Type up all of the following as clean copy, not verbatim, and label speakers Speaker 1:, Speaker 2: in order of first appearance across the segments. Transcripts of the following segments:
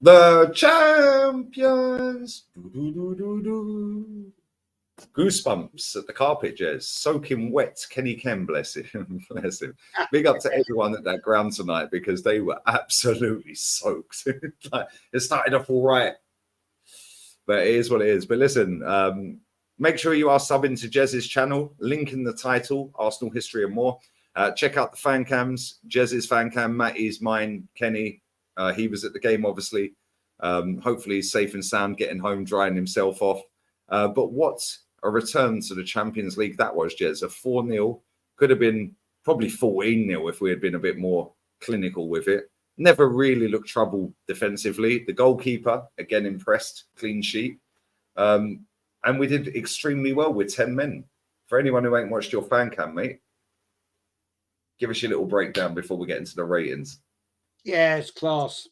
Speaker 1: The champions. Do-do-do-do-do. Goosebumps at the carpet, Jez. Soaking wet. Kenny Ken, bless him. Bless him. Big up to everyone at that ground tonight because they were absolutely soaked. It started off all right, but it is what it is. But listen, make sure you are subbing to Jez's channel. Link in the title, Arsenal History and More. Check out the fan cams. Jez's fan cam, Matty's, mine, Kenny. He was at the game, obviously. Hopefully he's safe and sound, getting home, drying himself off. But what a return to the Champions League that was, Jez. A 4-0. Could have been probably 14-0 if we had been a bit more clinical with it. Never really looked trouble defensively. The goalkeeper, again, impressed. Clean sheet. And we did extremely well with 10 men. For anyone who ain't watched your fan cam, mate, give us your little breakdown before we get into the ratings.
Speaker 2: Yeah, it's class.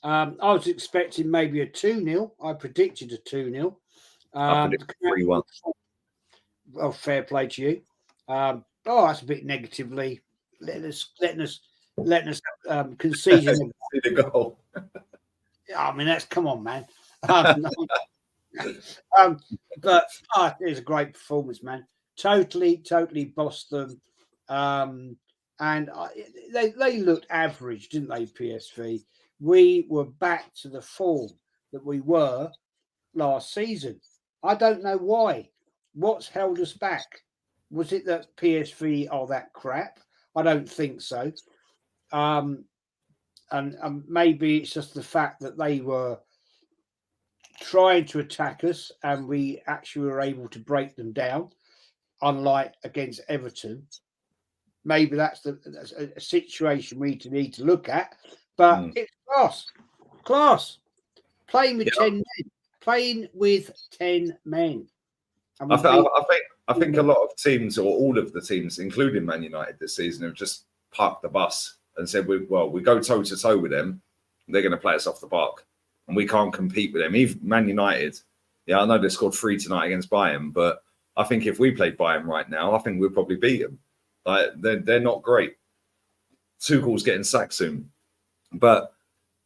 Speaker 2: I was expecting maybe a 2-0. I predicted a 2-0.
Speaker 1: I predicted 3-1.
Speaker 2: Well, fair play to you. That's a bit negatively letting us concede
Speaker 1: the goal.
Speaker 2: I mean, come on, man. But it was a great performance, man. Totally bossed them. And they looked average, didn't they, PSV? We were back to the form that we were last season. I don't know why. What's held us back? Was it that PSV are that crap? I don't think so. And maybe it's just the fact that they were trying to attack us and we actually were able to break them down, unlike against Everton. Maybe that's a situation we need to look at. But it's class. Playing with 10 men. Playing with 10 men.
Speaker 1: I think a lot of teams, or all of the teams, including Man United this season, have just parked the bus and said, we go toe-to-toe with them. They're going to play us off the park. And we can't compete with them. Even Man United, I know they scored 3 tonight against Bayern, but I think if we played Bayern right now, I think we'd probably beat them. Like, they're not great. Tuchel's getting sacked soon. But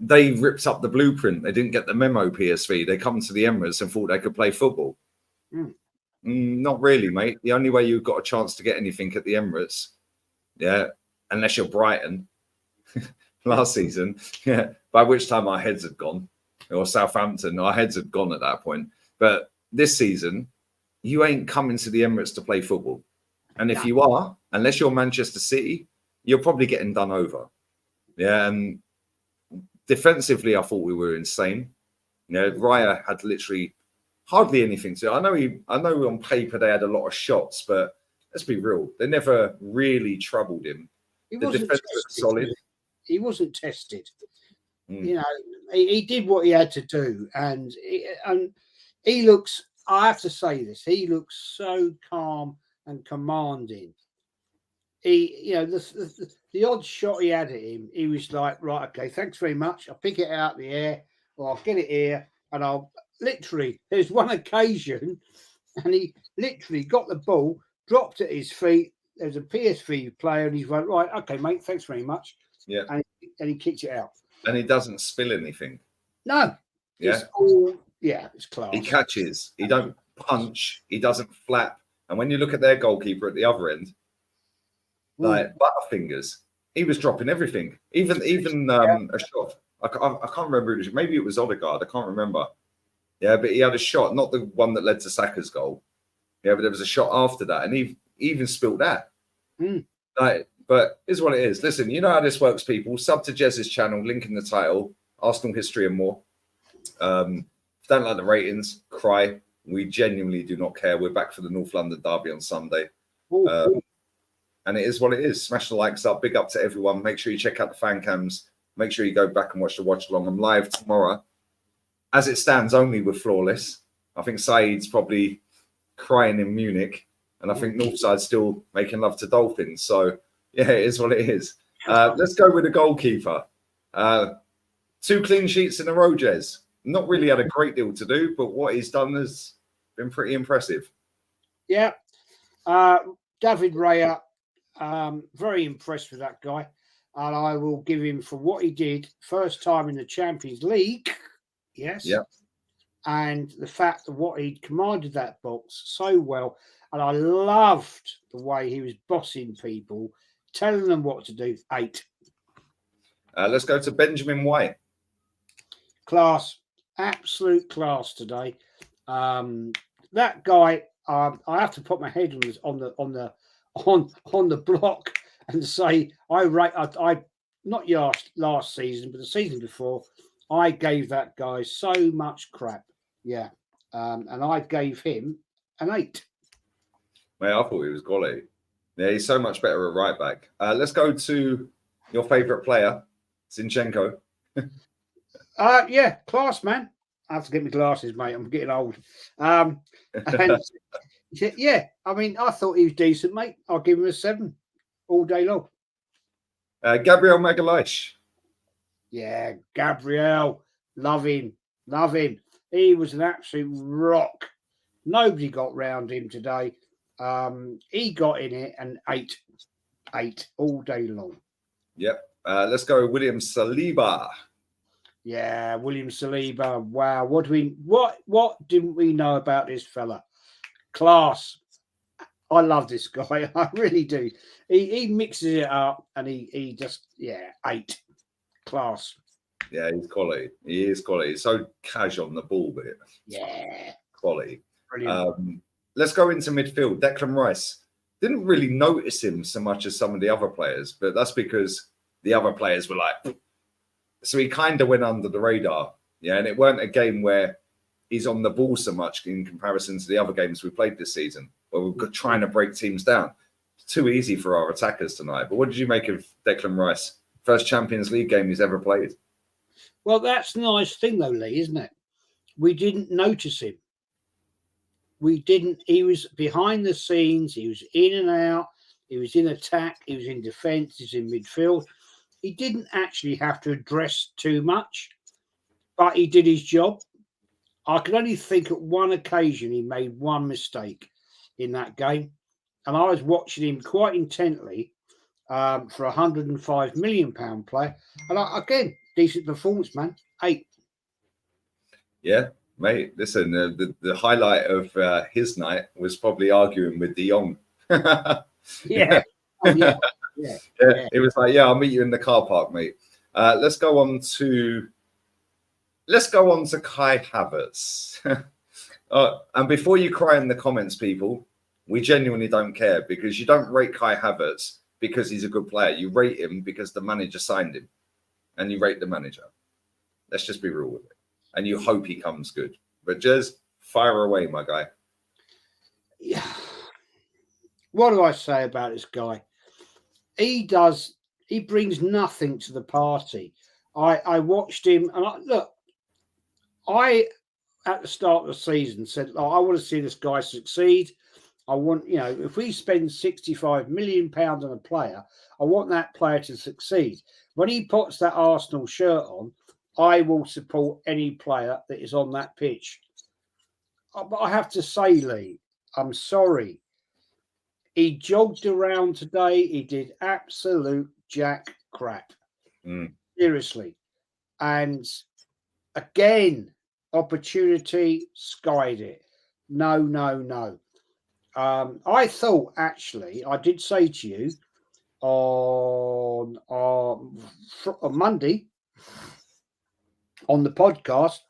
Speaker 1: they ripped up the blueprint. They didn't get the memo, PSV. They come to the Emirates and thought they could play football. Not really, mate. The only way you've got a chance to get anything at the Emirates, unless you're Brighton last season, by which time our heads had gone, or Southampton, our heads had gone at that point. But this season, you ain't coming to the Emirates to play football. And if you are, unless you're Manchester City, you're probably getting done over. And defensively, I thought we were insane. Raya had literally hardly anything to. I know on paper they had a lot of shots, but let's be real, they never really troubled him. The defense was solid.
Speaker 2: He wasn't tested. He did what he had to do, and he looks. I have to say this. He looks so calm and commanding. The odd shot he had at him, he was like, right, okay, thanks very much. I'll pick it out of the air, or I'll get it here, and I'll literally. There's one occasion, and he literally got the ball, dropped at his feet. There's a PSV player, and he's like, right, okay, mate, thanks very much.
Speaker 1: Yeah,
Speaker 2: and he kicks it out,
Speaker 1: and he doesn't spill anything.
Speaker 2: No, it's all it's class.
Speaker 1: He catches. He don't punch. He doesn't flap. And when you look at their goalkeeper at the other end, like Butterfingers, he was dropping everything. Even a shot. I can't remember. Maybe it was Odegaard. I can't remember. Yeah, but he had a shot, not the one that led to Saka's goal. Yeah, but there was a shot after that, and he even spilled that. But it's what it is. Listen, you know how this works, people. Sub to Jez's channel, link in the title, Arsenal History and More. If you don't like the ratings, cry. We genuinely do not care. We're back for the North London derby on Sunday. And it is what it is. Smash the likes up. Big up to everyone. Make sure you check out the fan cams. Make sure you go back and watch the watch along. I'm live tomorrow. As it stands, only with Flawless. I think Saeed's probably crying in Munich. And I think Northside's still making love to Dolphins. So, yeah, it is what it is. Let's go with the goalkeeper. 2 clean sheets in a row, Jez. Not really had a great deal to do, but what he's done has been pretty impressive.
Speaker 2: Yeah. David Raya, very impressed with that guy. and I will give him for what he did first time in the Champions League. Yes.
Speaker 1: Yeah.
Speaker 2: And the fact of what he'd commanded that box so well. And I loved the way he was bossing people, telling them what to do. 8.
Speaker 1: Let's go to Benjamin White.
Speaker 2: Class, absolute class today. That guy, I have to put my head on the block and say I not last season, but the season before, I gave that guy so much crap. Yeah, and I gave him an 8.
Speaker 1: Mate, I thought he was quality. Yeah, he's so much better at right back. Let's go to your favourite player, Zinchenko.
Speaker 2: Yeah, class, man. I have to get my glasses, mate. I'm getting old. And yeah, I mean, I thought he was decent, mate. I'll give him a 7 all day long.
Speaker 1: Gabriel Magalhaes.
Speaker 2: Yeah, Gabriel, love him. He was an absolute rock. Nobody got round him today. He got in it and 8 all day long.
Speaker 1: Yep. Let's go William Saliba.
Speaker 2: Yeah, William Saliba. Wow, what didn't we know about this fella? Class. I love this guy. I really do. He mixes it up and he just 8. Class.
Speaker 1: Yeah, he's quality. He is quality. He's so casual on the ball, but quality.
Speaker 2: Brilliant.
Speaker 1: Let's go into midfield. Declan Rice. Didn't really notice him so much as some of the other players, but that's because the other players were like, so he kind of went under the radar. Yeah, and it weren't a game where he's on the ball so much in comparison to the other games we played this season, where we're trying to break teams down. It's too easy for our attackers tonight. But what did you make of Declan Rice? First Champions League game he's ever played.
Speaker 2: Well, that's the nice thing, though, Lee, isn't it? We didn't notice him. We didn't. He was behind the scenes. He was in and out. He was in attack. He was in defence. He was in midfield. He didn't actually have to address too much, but he did his job. I can only think at one occasion he made one mistake in that game. And I was watching him quite intently for a £105 million player. And again, decent performance, man. 8.
Speaker 1: Yeah, mate. Listen, the highlight of his night was probably arguing with De Jong.
Speaker 2: Yeah. Oh, yeah. Yeah.
Speaker 1: It was like, I'll meet you in the car park, mate. Let's go on to Kai Havertz. And before you cry in the comments, people, we genuinely don't care, because you don't rate Kai Havertz because he's a good player. You rate him because the manager signed him, and you rate the manager. Let's just be real with it. And you hope he comes good. But just fire away, my guy.
Speaker 2: Yeah. What do I say about this guy? He brings nothing to the party. I watched him, and I at the start of the season said, I want to see this guy succeed. I want, if we spend £65 million on a player, I want that player to succeed. When he puts that Arsenal shirt on, I will support any player that is on that pitch. But I have to say, Lee, I'm sorry. He jogged around today. He did absolute jack crap. Seriously. And again, opportunity, skied it. No. I thought, actually, I did say to you on Monday on the podcast,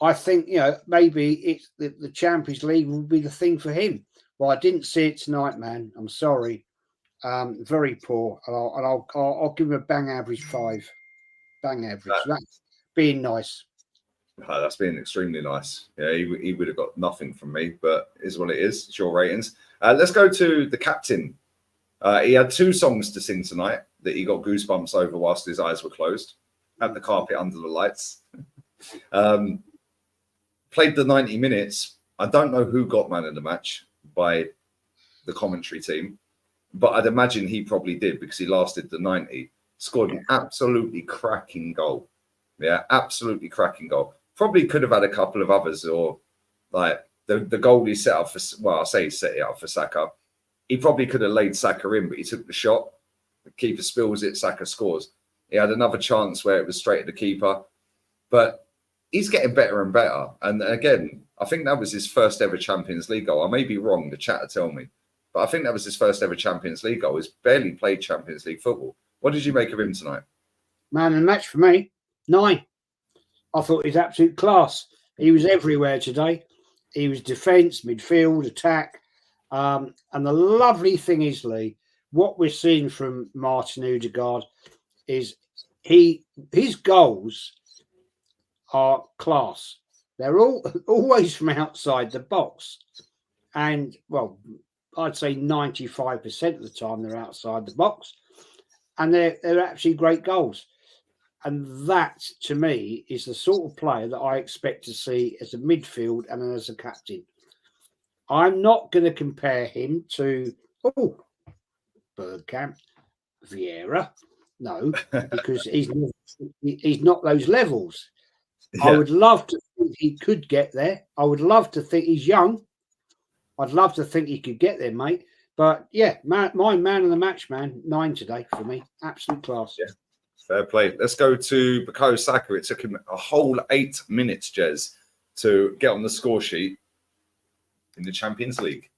Speaker 2: I think, maybe it's the Champions League will be the thing for him. Well, I didn't see it tonight, man. I'm sorry. Very poor. And I'll give him a bang average 5. Bang average. That's being nice.
Speaker 1: That's been extremely nice. Yeah, he would have got nothing from me, but is what it is. It's your ratings. Let's go to the captain. He had 2 songs to sing tonight that he got goosebumps over whilst his eyes were closed. Had the carpet under the lights. Played the 90 minutes. I don't know who got man of the match by the commentary team, but I'd imagine he probably did, because he lasted the 90. Scored an absolutely cracking goal. Yeah, absolutely cracking goal. Probably could have had a couple of others, or like the goal he set it up for Saka. He probably could have laid Saka in, but he took the shot. The keeper spills it, Saka scores. He had another chance where it was straight at the keeper, but he's getting better and better. And again, I think that was his first ever Champions League goal. I may be wrong, the chat will tell me, but I think that was his first ever Champions League goal. He's barely played Champions League football. What did you make of him tonight?
Speaker 2: Man of the match for me, 9. I thought he's absolute class. He was everywhere today. He was defence, midfield, attack. And the lovely thing is, Lee, what we're seeing from Martin Odegaard is his goals are class. They're always from outside the box. And, well, I'd say 95% of the time they're outside the box. And they're actually great goals. And that, to me, is the sort of player that I expect to see as a midfield and as a captain. I'm not going to compare him to, Bergkamp, Vieira. No, because he's not those levels. Yeah. I would love to think he could get there. I would love to think he's young. I'd love to think he could get there, mate. But, yeah, my man of the match, man, 9 today for me. Absolute class.
Speaker 1: Yeah. Fair play. Let's go to Bukayo Saka. It took him a whole 8 minutes, Jez, to get on the score sheet in the Champions League.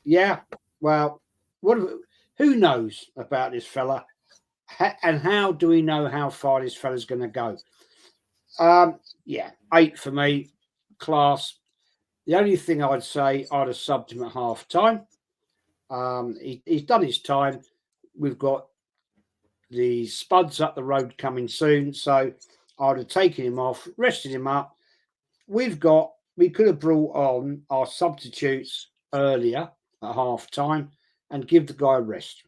Speaker 2: Yeah, well, who knows about this fella? And how do we know how far this fella's going to go? Yeah, 8 for me, class. The only thing I'd say, I'd have subbed him at half time. He's done his time. We've got the Spuds up the road coming soon, so I'd have taken him off, rested him up. We could have brought on our substitutes earlier at half time and give the guy a rest.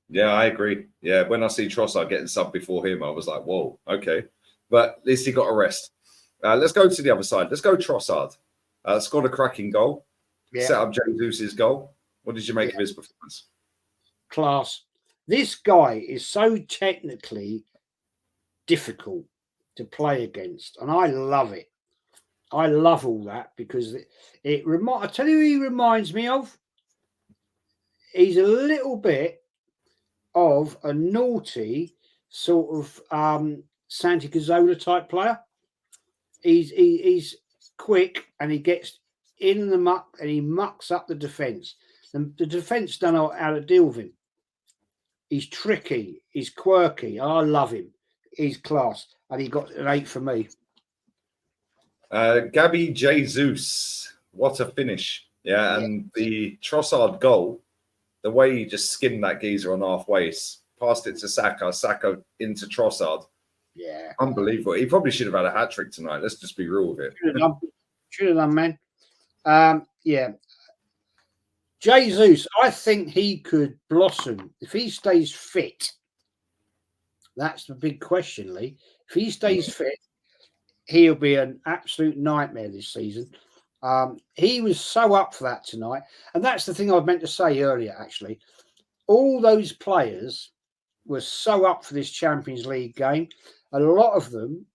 Speaker 1: Yeah, I agree. Yeah, when I see Trossard getting subbed before him, I was like, whoa, okay. But at least he got a rest. Let's go to the other side. Let's go Trossard. Scored a cracking goal. Yeah. Set up Jesus' goal. What did you make of his performance?
Speaker 2: Class. This guy is so technically difficult to play against, and I love it. I love all that because I tell you who he reminds me of. He's a little bit of a naughty sort of Santi Cazorla type player. He's quick and he gets in the muck and he mucks up the defence. The defence don't know how to deal with him. He's tricky. He's quirky. I love him. He's class. And he got an 8 for me.
Speaker 1: Gabby Jesus. What a finish. Yeah, and the Trossard goal, the way he just skimmed that geezer on half waist, passed it to Saka, Saka into Trossard.
Speaker 2: Yeah.
Speaker 1: Unbelievable. He probably should have had a hat-trick tonight. Let's just be real with it.
Speaker 2: Should have done, man. Yeah. Jesus, I think he could blossom if he stays fit. That's the big question, Lee. If he stays fit, he'll be an absolute nightmare this season. He was so up for that tonight. And that's the thing I meant to say earlier, actually. All those players were so up for this Champions League game. A lot of them,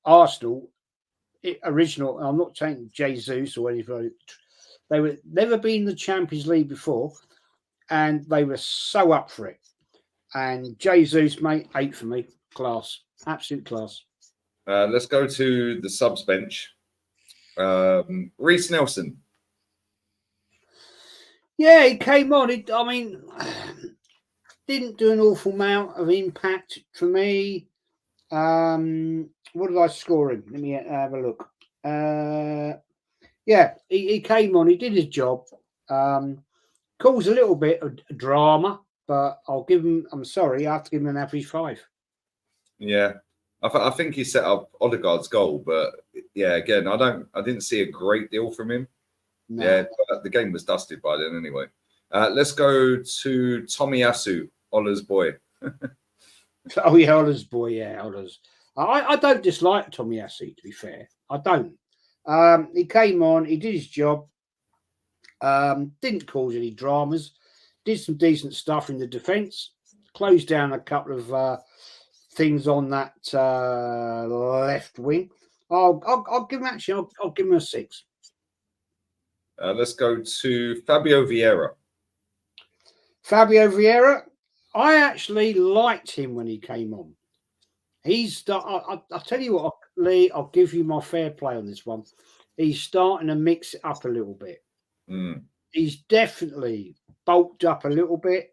Speaker 2: Arsenal, original, I'm not saying Jesus or anything, they were never been in the Champions League before, and they were so up for it. And Jesus, mate, 8 for me. Class. Absolute class.
Speaker 1: Let's go to the subs bench. Reece Nelson. Yeah,
Speaker 2: he came on. Didn't do an awful amount of impact for me. What did I score him? Let me have a look. Yeah, he came on. He did his job. Caused a little bit of drama, but I'll give him. I'm sorry, I have to give him an average 5.
Speaker 1: Yeah, I think he set up Odegaard's goal, but yeah, again, I didn't see a great deal from him. No. Yeah, but the game was dusted by then anyway. Let's go to Tomiyasu, Ola's boy.
Speaker 2: Oh yeah, Ola's boy. Yeah, Ola's. I don't dislike Tomiyasu, to be fair. I don't. He came on. He did his job. Didn't cause any dramas. Did some decent stuff in the defence. Closed down a couple of things on that left wing. I'll give him I'll give him a 6.
Speaker 1: Let's go to Fabio Vieira.
Speaker 2: Fabio Vieira, I actually liked him when he came on. I'll tell you what, Lee, I'll give you my fair play on this one. He's starting to mix it up a little bit. He's definitely bulked up a little bit.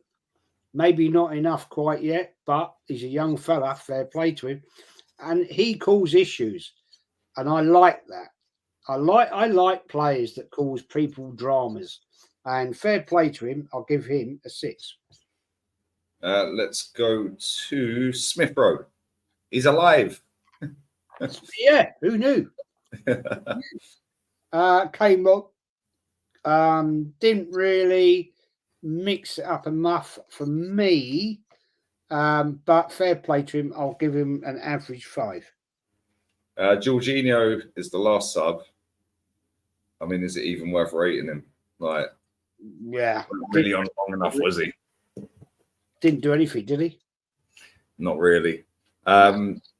Speaker 2: Maybe not enough quite yet, but he's a young fella. Fair play to him. And he calls issues. And I like that. I like players that cause people dramas. And fair play to him. I'll give him a 6.
Speaker 1: Let's go to Smith Rowe. He's alive.
Speaker 2: Yeah, who knew? Came up, didn't really mix it up enough for me, but fair play to him. I'll give him an average 5.
Speaker 1: Jorginho is the last sub. I mean, is it even worth rating him? Like,
Speaker 2: yeah,
Speaker 1: really on long enough, was he?
Speaker 2: Didn't do anything, did he?
Speaker 1: Not really.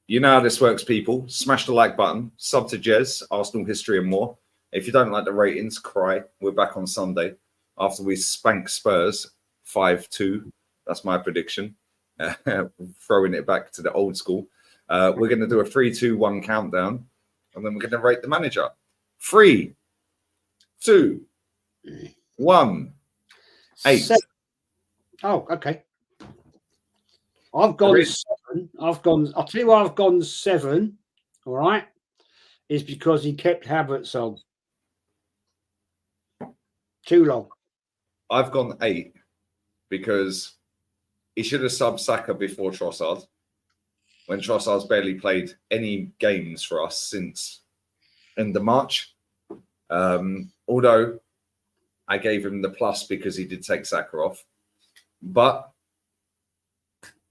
Speaker 1: You know how this works, people. Smash the like button, sub to Jez, Arsenal history and more. If you don't like the ratings, cry. We're back on Sunday after we spank Spurs 5-2. That's my prediction. Throwing it back to the old school. We're going to do a 3-2-1 countdown, and then we're going to rate the manager. 3, 2, 1, 8.
Speaker 2: 7. Oh, okay. I've gone 7. I'll tell you why I've gone 7. All right, is because he kept Havertz on too long.
Speaker 1: I've gone 8 because he should have subbed Saka before Trossard. When Trossard's barely played any games for us since end of March. Although I gave him the plus because he did take Saka off. But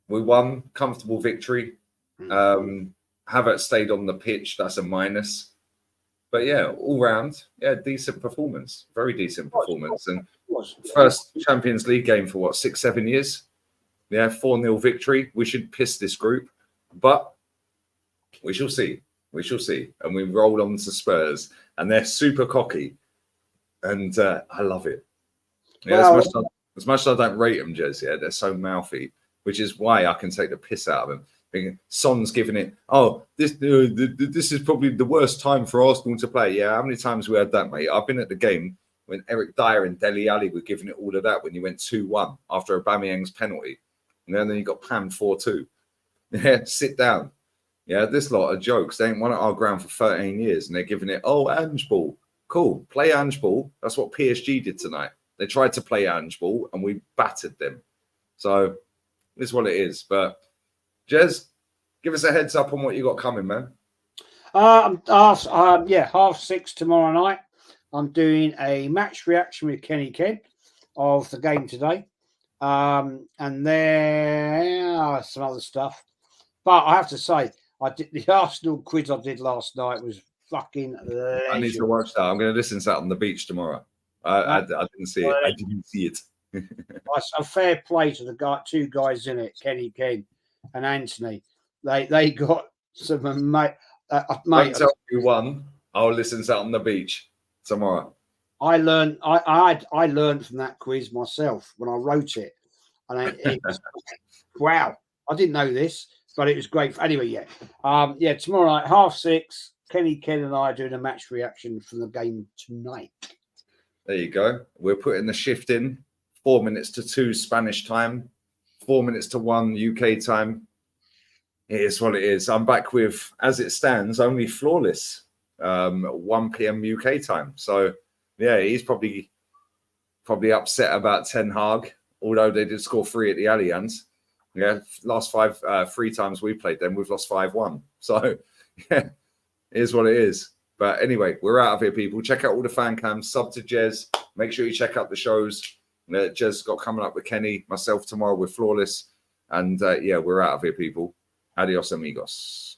Speaker 1: we won, comfortable victory. Havertz stayed on the pitch. That's a minus. But yeah, all round, yeah, decent performance. Very decent performance. And first Champions League game for what, 6-7 years? Yeah, 4-0 victory. We should piss this group. But we shall see. We shall see. And we roll on to Spurs. And they're super cocky. And I love it. Yeah, as much as I don't rate them, Jez, yeah, they're so mouthy, which is why I can take the piss out of them. Thinking, Son's giving it, this is probably the worst time for Arsenal to play. Yeah, how many times we had that, mate? I've been at the game when Eric Dyer and Dele Alli were giving it all of that when you went 2-1 after Aubameyang's penalty. And then you got panned 4-2. Yeah, sit down. Yeah, this lot are jokes. They ain't won at our ground for 13 years and they're giving it, Ange ball. Cool, play Ange ball. That's what PSG did tonight. They tried to play Ange ball and we battered them. So it's what it is. But Jez, give us a heads up on what you got coming, man.
Speaker 2: 6:30 tomorrow night. I'm doing a match reaction with Kenny Ken of the game today. And there some other stuff. But I have to say, I did the Arsenal quiz I did last night was fucking legend.
Speaker 1: I need to watch that. I'm going to listen to that on the beach tomorrow. I didn't see it. I didn't see it.
Speaker 2: A fair play to the two guys in it, Kenny Ken and Anthony. They got some mate.
Speaker 1: Don't tell you one. I'll listen to that on the beach tomorrow.
Speaker 2: I learned from that quiz myself when I wrote it, and it was, wow, I didn't know this, but it was great. Anyway, tomorrow night 6:30, Kenny Ken and I are doing a match reaction from the game tonight.
Speaker 1: There you go. We're putting the shift in 4 minutes to 2 Spanish time, 4 minutes to 1 UK time. It is what it is. I'm back with, as it stands, only flawless 1 p.m. UK time. So, yeah, he's probably upset about Ten Hag, although they did score 3 at the Allianz. Yeah, last 3 times we played them, we've lost 5-1. So, yeah, it is what it is. But anyway, we're out of here, people. Check out all the fan cams, sub to Jez. Make sure you check out the shows that Jez got coming up with Kenny, myself tomorrow with Flawless. And, we're out of here, people. Adios, amigos.